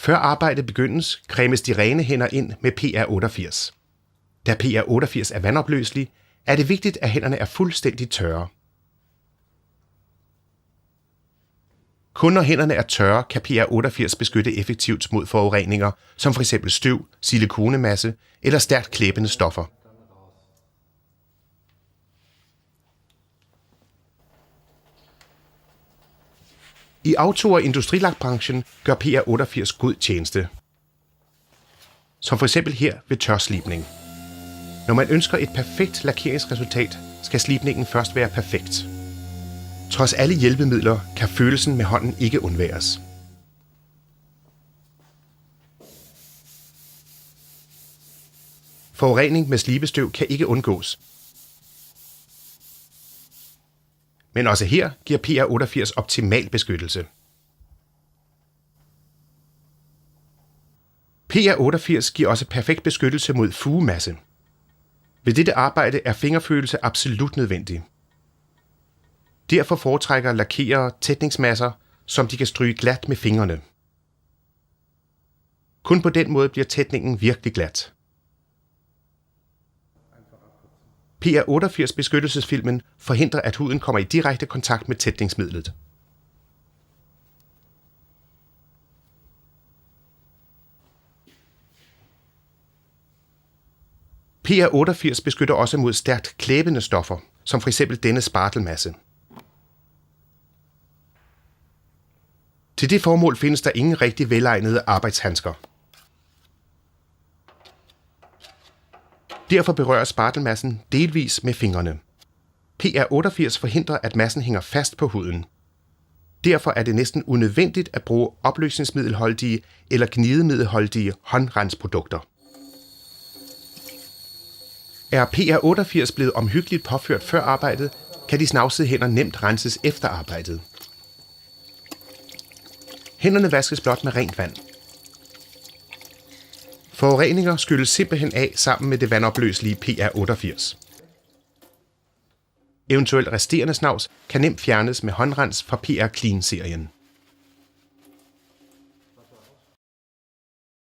Før arbejdet begyndes, cremes de rene hænder ind med PR88. Da PR88 er vandopløselig, er det vigtigt, at hænderne er fuldstændig tørre. Kun når hænderne er tørre, kan PR88 beskytte effektivt mod forureninger, som f.eks. støv, silikonemasse eller stærkt klæbende stoffer. I auto- og industrilakbranchen gør PR88 god tjeneste. Som f.eks. her ved tørslibning. Når man ønsker et perfekt lakeringsresultat, skal slibningen først være perfekt. Trods alle hjælpemidler kan følelsen med hånden ikke undværes. Forurening med slibestøv kan ikke undgås. Men også her giver PR88 optimal beskyttelse. PR88 giver også perfekt beskyttelse mod fugemasse. Ved dette arbejde er fingerfølelse absolut nødvendig. Derfor foretrækker lakerere tætningsmasser, som de kan stryge glat med fingrene. Kun på den måde bliver tætningen virkelig glat. PR88 beskyttelsesfilmen forhindrer, at huden kommer i direkte kontakt med tætningsmidlet. PR88 beskytter også mod stærkt klæbende stoffer, som f.eks. denne spartelmasse. Til det formål findes der ingen rigtig velegnede arbejdshandsker. Derfor berører spartelmassen delvis med fingrene. PR88 forhindrer, at massen hænger fast på huden. Derfor er det næsten unødvendigt at bruge opløsningsmiddelholdige eller gnidemiddelholdige håndrensprodukter. Er PR88 blevet omhyggeligt påført før arbejdet, kan de snavsede hænder nemt renses efter arbejdet. Hænderne vaskes blot med rent vand. Forureninger skylles simpelthen af sammen med det vandopløselige PR88. Eventuelt resterende snavs kan nemt fjernes med håndrens fra PR Clean-serien.